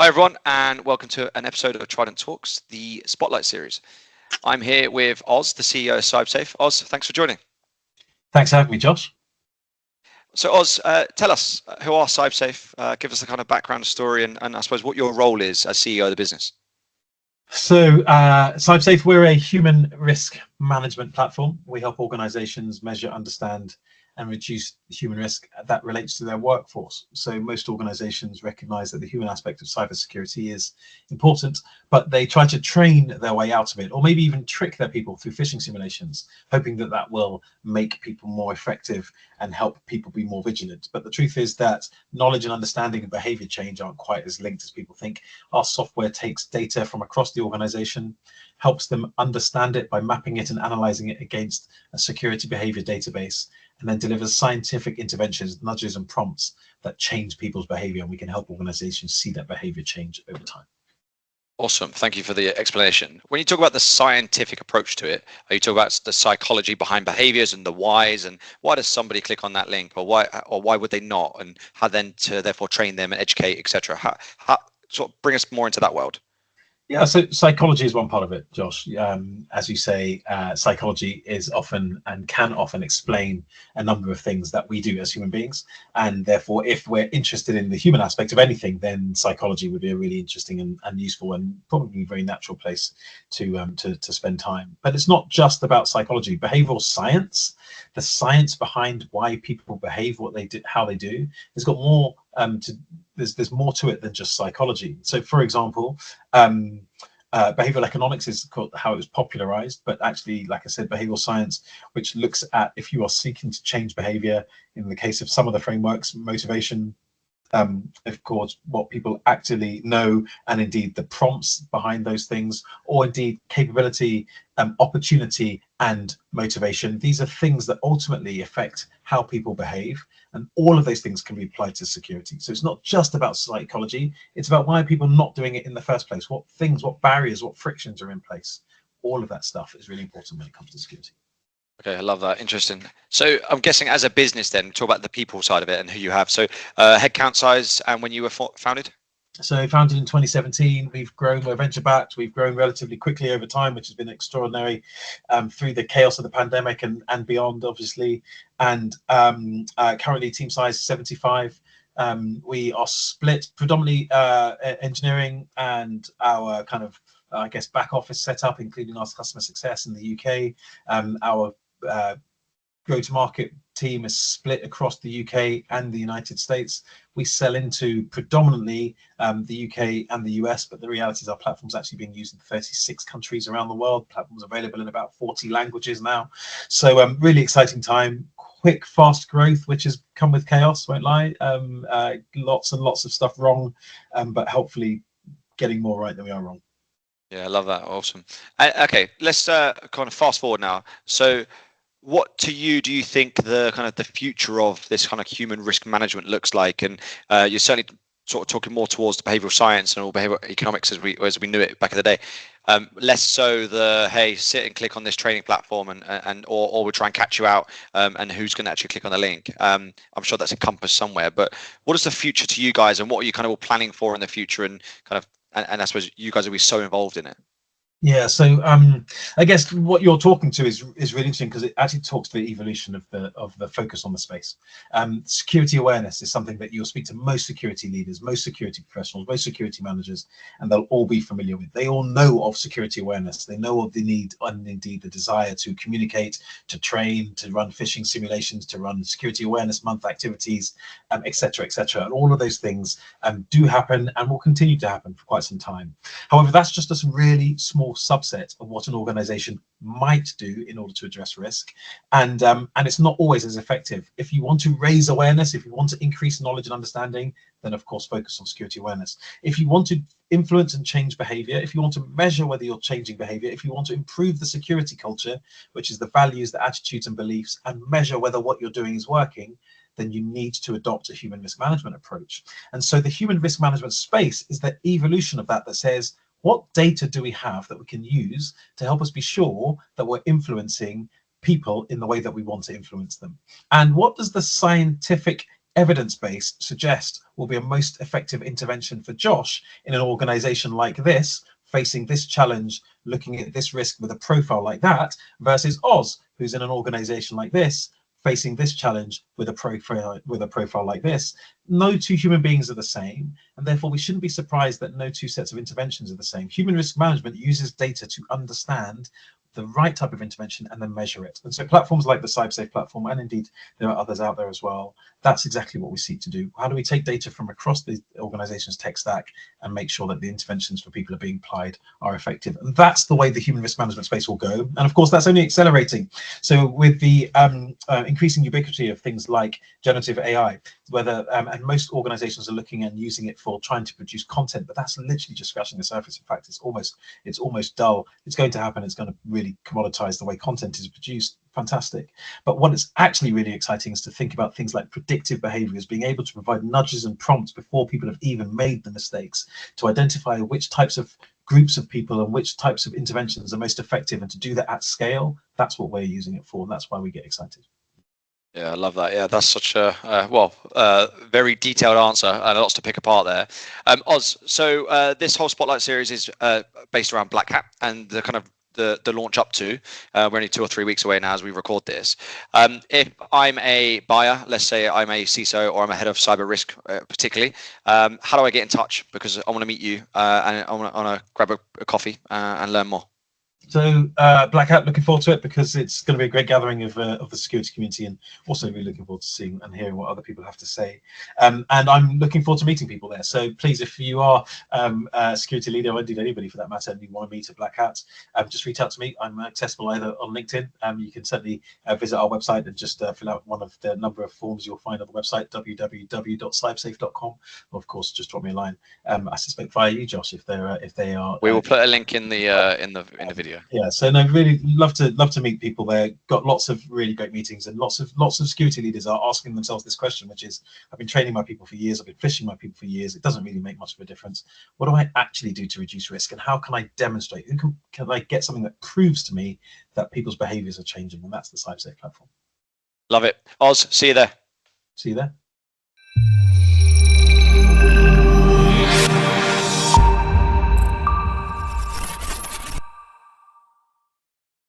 Hi everyone, and welcome to an episode of Trident Talks, the Spotlight series. I'm here with Oz, the CEO of CybSafe. Oz, thanks for joining. Thanks for having me, Josh. So Oz, tell us, who are CybSafe? Give us the kind of background story and I suppose what your role is as CEO of the business. So CybSafe, we're a human risk management platform. We help organizations measure, understand, and reduce human risk that relates to their workforce. So most organizations recognize that the human aspect of cybersecurity is important, but they try to train their way out of it, or maybe even trick their people through phishing simulations, hoping that that will make people more effective and help people be more vigilant. But the truth is that knowledge and understanding and behavior change aren't quite as linked as people think. Our software takes data from across the organization, helps them understand it by mapping it and analyzing it against a security behavior database, and then delivers scientific interventions, nudges and prompts that change people's behavior, and we can help organizations see that behavior change over time. Awesome, thank you for the explanation. When you talk about the scientific approach to it, are you talking about the psychology behind behaviors and the whys, and why does somebody click on that link, or why would they not, and how then to therefore train them and educate, etc.? How sort of bring us more into that world? Yeah, so psychology is one part of it, Josh. As you say, psychology is often and can often explain a number of things that we do as human beings. And therefore, if we're interested in the human aspect of anything, then psychology would be a really interesting and useful and probably very natural place to spend time. But it's not just about psychology. Behavioral science, the science behind why people behave, what they do, how they do, has got more there's more to it than just psychology. So, for example, behavioral economics is called how it was popularized, but actually, like I said, behavioral science, which looks at if you are seeking to change behavior, in the case of some of the frameworks, motivation, of course, what people actually know, and indeed the prompts behind those things, or indeed capability, opportunity, and motivation. These are things that ultimately affect how people behave, and all of those things can be applied to security. So it's not just about psychology, it's about why people are not doing it in the first place, what things, what barriers, what frictions are in place. All of that stuff is really important when it comes to security. Okay, I love that. Interesting. So I'm guessing as a business then, talk about the people side of it and who you have. So headcount size and when you were founded? So founded in 2017, we've grown, we're venture backed, we've grown relatively quickly over time, which has been extraordinary through the chaos of the pandemic and beyond, obviously. And currently team size 75. We are split predominantly engineering and our kind of, I guess, back office setup, including our customer success in the UK. Our go-to-market team is split across the UK and the United States. We sell into predominantly the UK and the US, but the reality is our platform is actually being used in 36 countries around the world. Platforms available in about 40 languages now. So really exciting time. Quick, fast growth, which has come with chaos, won't lie. Lots and lots of stuff wrong, but hopefully getting more right than we are wrong. Yeah, I love that. Awesome. Okay, let's kind of fast forward now. So what to you do you think the kind of the future of this kind of human risk management looks like? And you're certainly sort of talking more towards the behavioral science and all behavioral economics as we knew it back in the day. Less so the hey, sit and click on this training platform or we'll try and catch you out and who's going to actually click on the link. I'm sure that's encompassed somewhere. But what is the future to you guys, and what are you kind of all planning for in the future, and kind of and I suppose you guys will be so involved in it? Yeah, so I guess what you're talking to is really interesting because it actually talks to the evolution of the focus on the space. Security awareness is something that you'll speak to most security leaders, most security professionals, most security managers, and they'll all be familiar with. They all know of security awareness. They know of the need and indeed the desire to communicate, to train, to run phishing simulations, to run security awareness month activities, etc., etc. And all of those things do happen and will continue to happen for quite some time. However, that's just a really small subset of what an organization might do in order to address risk, and it's not always as effective. If you want to raise awareness, if you want to increase knowledge and understanding, then of course focus on security awareness. If you want to influence and change behavior, if you want to measure whether you're changing behavior, if you want to improve the security culture, which is the values, the attitudes and beliefs, and measure whether what you're doing is working, then you need to adopt a human risk management approach. And so the human risk management space is the evolution of that says, what data do we have that we can use to help us be sure that we're influencing people in the way that we want to influence them? And what does the scientific evidence base suggest will be a most effective intervention for Josh in an organization like this, facing this challenge, looking at this risk with a profile like that, versus Oz, who's in an organization like this, facing this challenge with a profile like this. No two human beings are the same, and therefore we shouldn't be surprised that no two sets of interventions are the same. Human risk management uses data to understand the right type of intervention and then measure it. And so platforms like the CybSafe platform, and indeed there are others out there as well, that's exactly what we seek to do. How do we take data from across the organization's tech stack and make sure that the interventions for people are being applied are effective? And that's the way the human risk management space will go. And of course, that's only accelerating. So with the increasing ubiquity of things like generative AI, whether and most organizations are looking and using it for trying to produce content, but that's literally just scratching the surface. In fact, it's almost dull. It's going to happen. It's going to really commoditize the way content is produced. Fantastic. But what is actually really exciting is to think about things like predictive behaviors, being able to provide nudges and prompts before people have even made the mistakes, to identify which types of groups of people and which types of interventions are most effective, and to do that at scale. That's what we're using it for, and that's why we get excited. Yeah, I love that. Yeah, that's such a very detailed answer and lots to pick apart there. Oz, so this whole Spotlight series is based around Black Hat and the kind of the launch up to. We're only 2 or 3 weeks away now as we record this. If I'm a buyer, let's say I'm a CISO or I'm a head of cyber risk, particularly, how do I get in touch? Because I want to meet you and I want to grab a coffee and learn more. So Black Hat, looking forward to it because it's going to be a great gathering of the security community, and also really looking forward to seeing and hearing what other people have to say. And I'm looking forward to meeting people there. So please, if you are a security leader, or indeed anybody for that matter, and you want to meet at Black Hat, just reach out to me. I'm accessible either on LinkedIn. You can certainly visit our website and just fill out one of the number of forms you'll find on the website, www.cybsafe.com. Or of course, just drop me a line. I suspect via you, Josh, if they are. We will put a link in the video. Yeah, so no, really love to meet people there. Got lots of really great meetings, and lots of security leaders are asking themselves this question, which is, I've been training my people for years, I've been phishing my people for years, it doesn't really make much of a difference. What do I actually do to reduce risk, and how can I demonstrate? Can I get something that proves to me that people's behaviors are changing? And that's the CybSafe platform. Love it. Oz, see you there. See you there.